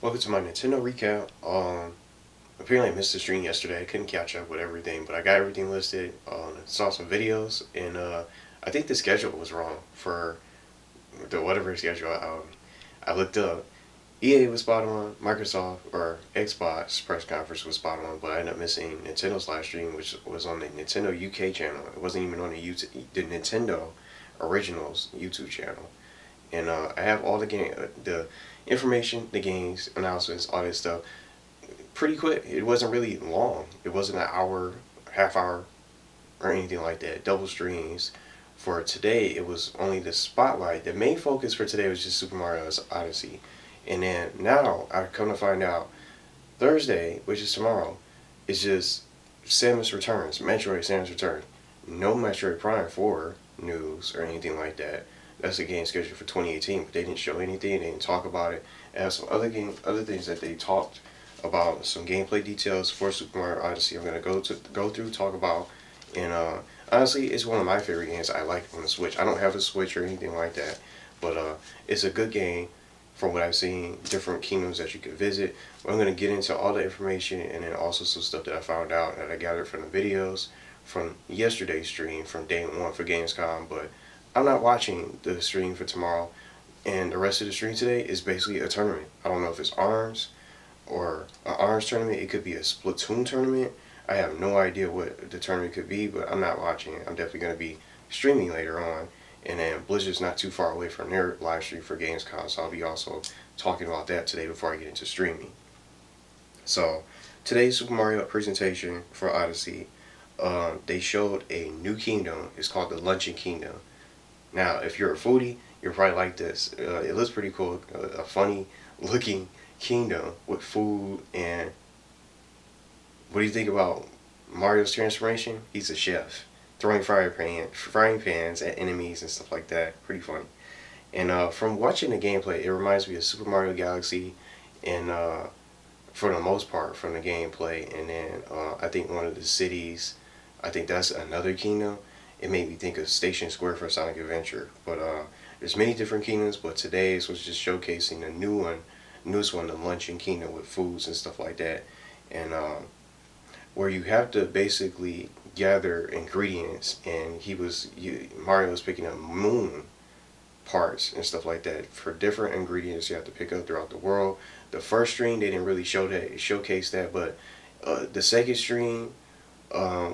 Welcome to my Nintendo recap. Apparently I missed the stream yesterday. I couldn't catch up with everything, but I got everything listed. Saw some videos, and I think the schedule was wrong for the whatever schedule. I looked up. EA was spot on. Microsoft or Xbox press conference was spot on, but I ended up missing Nintendo's live stream, which was on the Nintendo UK channel. It wasn't even on the Nintendo Originals YouTube channel. And I have all the information, the games, announcements, all this stuff pretty quick. It wasn't really long. It wasn't an hour, half hour, or anything like that. Double streams. For today, it was only the spotlight. The main focus for today was just Super Mario Odyssey. And then now, I come to find out, Thursday, which is tomorrow, is just Samus Returns, Metroid Samus Returns. No Metroid Prime 4 news or anything like that. That's a game scheduled for 2018, but they didn't show anything. They didn't talk about it. And have some other things that they talked about, some gameplay details for Super Mario Odyssey. I'm gonna go through, talk about, and honestly, it's one of my favorite games I like on the Switch. I don't have a Switch or anything like that, but it's a good game from what I've seen. Different kingdoms that you can visit. But I'm gonna get into all the information and then also some stuff that I found out that I gathered from the videos from yesterday's stream from day one for Gamescom, but I'm not watching the stream for tomorrow, and the rest of the stream today is basically a tournament. I don't know if it's ARMS or an ARMS tournament. It could be a Splatoon tournament. I have no idea what the tournament could be, but I'm not watching it. I'm definitely going to be streaming later on, and then Blizzard's not too far away from their live stream for Gamescom, so I'll be also talking about that today before I get into streaming. So today's Super Mario presentation for Odyssey, they showed a new kingdom. It's called the Luncheon Kingdom. Now, if you're a foodie, you'll probably like this. It looks pretty cool. A funny looking kingdom with food. And what do you think about Mario's transformation? He's a chef, throwing frying pans at enemies and stuff like that. Pretty funny. And from watching the gameplay, it reminds me of Super Mario Galaxy, and for the most part, from the gameplay. And then I think one of the cities, I think that's another kingdom. It made me think of Station Square for Sonic Adventure. But there's many different kingdoms, but today's was just showcasing the newest one, the Luncheon Kingdom, with foods and stuff like that. And where you have to basically gather ingredients, and Mario was picking up moon parts and stuff like that for different ingredients you have to pick up throughout the world. The first stream, they didn't really showcase that, but the second stream,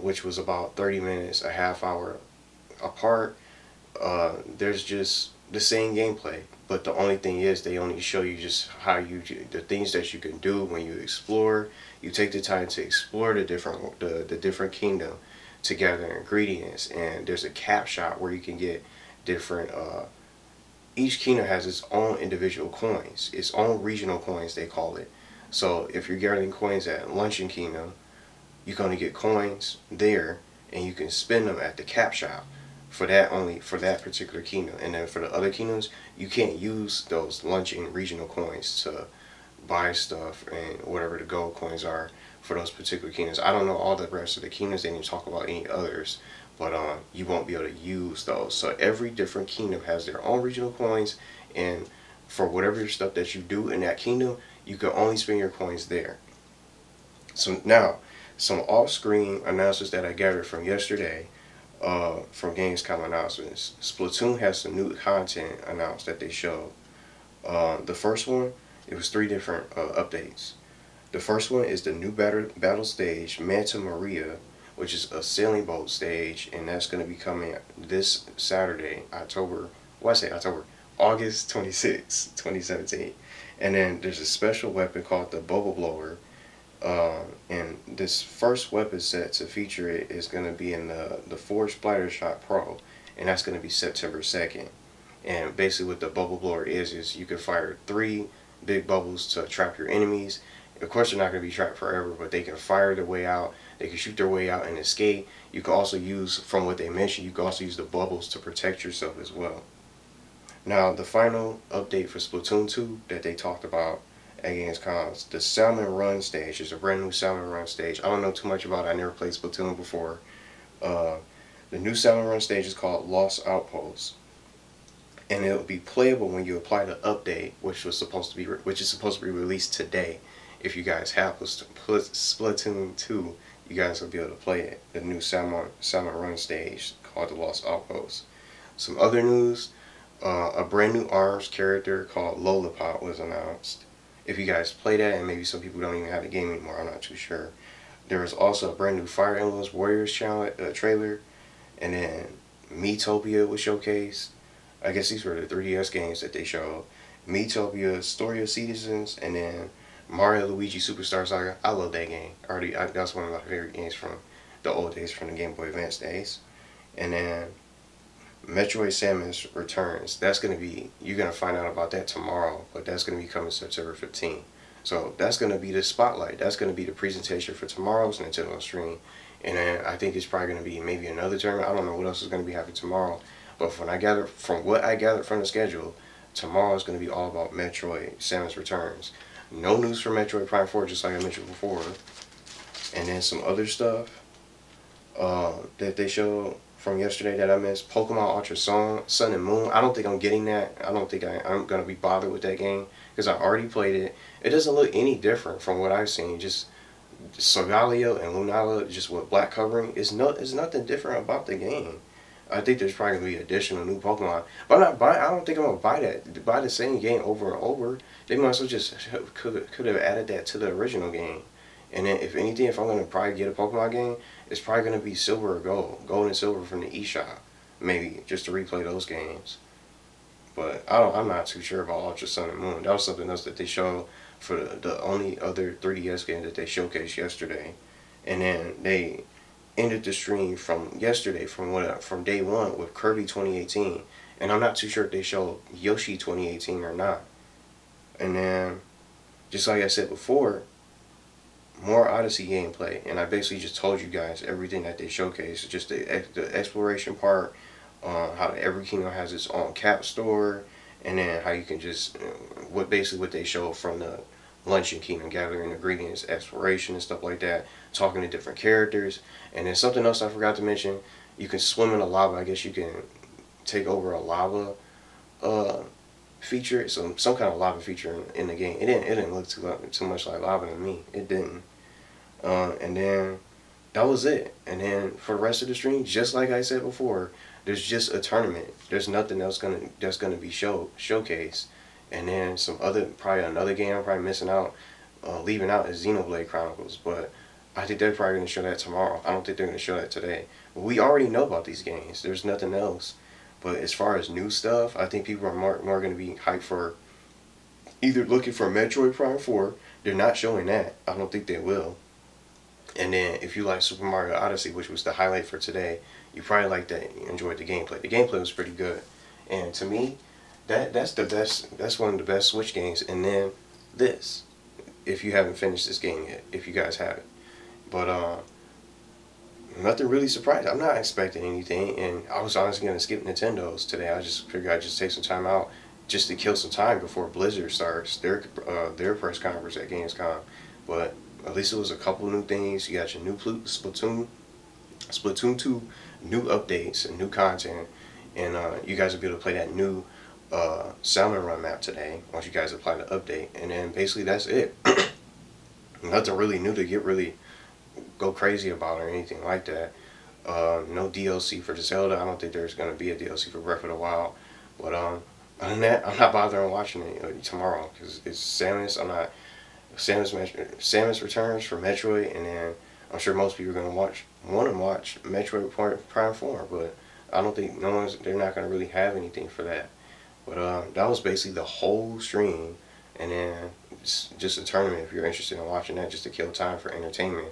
which was about 30 minutes, a half hour apart, there's just the same gameplay, but the only thing is they only show you just the things that you can do when you explore. You take the time to explore the different kingdom to gather ingredients, and there's a cap shop where you can get different each kingdom has its own individual coins, its own regional coins they call it. So if you're gathering coins at Luncheon Kingdom, you're going to get coins there, and you can spend them at the cap shop for that particular kingdom. And then for the other kingdoms, you can't use those Luncheon regional coins to buy stuff and whatever the gold coins are for those particular kingdoms. I don't know all the rest of the kingdoms. They didn't talk about any others, but you won't be able to use those. So every different kingdom has their own regional coins, and for whatever stuff that you do in that kingdom, you can only spend your coins there. So now, some off-screen announcements that I gathered from yesterday, from Gamescom announcements. Splatoon has some new content announced that they showed. The first one, it was 3 different updates. The first one is the new battle stage, Manta Maria, which is a sailing boat stage, and that's going to be coming this Saturday, August 26, 2017. And then there's a special weapon called the Bubble Blower. And this first weapon set to feature it is going to be in the Forge Splattershot Pro, and that's going to be September 2nd. And basically what the Bubble Blower is you can fire 3 big bubbles to trap your enemies. Of course they're not going to be trapped forever, but they can fire their way out, they can shoot their way out and escape. You can also use, from what they mentioned, you can also use the bubbles to protect yourself as well. Now the final update for Splatoon 2 that they talked about at Gamescom, the Salmon Run Stage. Is a brand new Salmon Run Stage. I don't know too much about it. I never played Splatoon before. The new Salmon Run Stage is called Lost Outpost. and it'll be playable when you apply the update, which is supposed to be released today. If you guys have Splatoon 2, you guys will be able to play it. The new Salmon Run Stage called the Lost Outpost. Some other news: a brand new ARMS character called Lola Pop was announced. If you guys play that, and maybe some people don't even have the game anymore, I'm not too sure. There was also a brand new Fire Emblems Warriors trailer, and then Miitopia was showcased. I guess these were the 3DS games that they showed. Miitopia, Story of Citizens, and then Mario Luigi Superstar Saga. I love that game. That's one of my favorite games from the old days, from the Game Boy Advance days. And then Metroid Samus Returns. That's going to be, you're going to find out about that tomorrow, but that's going to be coming September 15th. So that's going to be the spotlight. That's going to be the presentation for tomorrow's Nintendo stream. And then I think it's probably going to be maybe another tournament. I don't know what else is going to be happening tomorrow. But from what I gathered from the schedule, tomorrow is going to be all about Metroid Samus Returns. No news for Metroid Prime 4, just like I mentioned before. And then some other stuff that they showed from yesterday that I missed. Pokemon Ultra Sun and Moon. I don't think I'm getting that. I don't think I'm going to be bothered with that game, because I already played it. It doesn't look any different from what I've seen. Just Solgaleo and Lunala, just with black covering. There's nothing different about the game. I think there's probably going to be additional new Pokemon. But I don't think I'm going to buy the same game over and over. They might as well just could have added that to the original game. And then, if anything, if I'm going to probably get a Pokemon game, it's probably going to be Silver or Gold and Silver from the eShop. Maybe, just to replay those games. But I'm not too sure about Ultra Sun and Moon. That was something else that they showed for the only other 3DS game that they showcased yesterday. And then they ended the stream from yesterday, from day one, with Kirby 2018. And I'm not too sure if they showed Yoshi 2018 or not. And then, just like I said before, more Odyssey gameplay. And I basically just told you guys everything that they showcased. Just the exploration part, how every kingdom has its own cap store, and then how you can just, what they showed from the Luncheon Kingdom, gathering ingredients, exploration and stuff like that, talking to different characters. And then something else I forgot to mention, you can swim in the lava. I guess you can take over a lava feature, some kind of lava feature in the game. It didn't look too much like lava to me. It didn't. And then that was it. And then for the rest of the stream, just like I said before, there's just a tournament. There's nothing else that's gonna be showcased. And then probably another game I'm probably missing out, leaving out, is Xenoblade Chronicles. But I think they're probably going to show that tomorrow. I don't think they're going to show that today. But we already know about these games. There's nothing else. But as far as new stuff, I think people are more going to be hyped for either looking for Metroid Prime 4. They're not showing that. I don't think they will. And then if you like Super Mario Odyssey, which was the highlight for today, you probably liked that. You enjoyed the gameplay. The gameplay was pretty good. And to me, that's one of the best Switch games. And then this, if you haven't finished this game yet, if you guys haven't. But nothing really surprised. I'm not expecting anything, and I was honestly gonna skip Nintendo's today. I just figured I'd just take some time out just to kill some time before Blizzard starts their press conference at Gamescom. But at least it was a couple new things. You got your new Splatoon 2, new updates and new content, and you guys will be able to play that new Salmon Run map today once you guys apply the update. And then basically that's it. Nothing really new to really go crazy about or anything like that. No DLC for the Zelda. I don't think there's going to be a DLC for Breath of the Wild. But other than that, I'm not bothering watching it tomorrow, because it's Samus. Samus Returns for Metroid, and then I'm sure most people are going to want to watch Metroid Prime 4, but I don't think they're not going to really have anything for that. But that was basically the whole stream, and then just a tournament if you're interested in watching that, just to kill time for entertainment.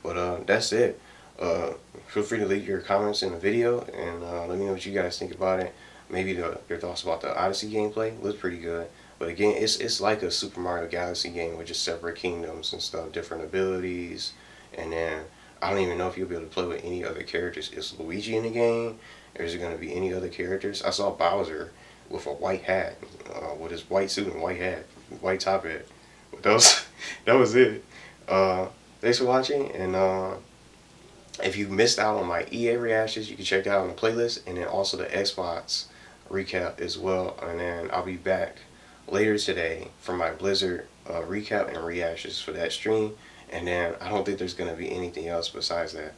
But that's it. Feel free to leave your comments in the video, and let me know what you guys think about it. Maybe your thoughts about the Odyssey gameplay. Looks pretty good. But again, it's like a Super Mario Galaxy game with just separate kingdoms and stuff, different abilities. And then I don't even know if you'll be able to play with any other characters. Is Luigi in the game? Or is it going to be any other characters? I saw Bowser with a white hat, with his white suit and white hat, white top hat. But that was it. Thanks for watching, and if you missed out on my EA reactions, you can check that out on the playlist, and then also the Xbox recap as well, and then I'll be back later today for my Blizzard recap and reactions for that stream. And then I don't think there's going to be anything else besides that.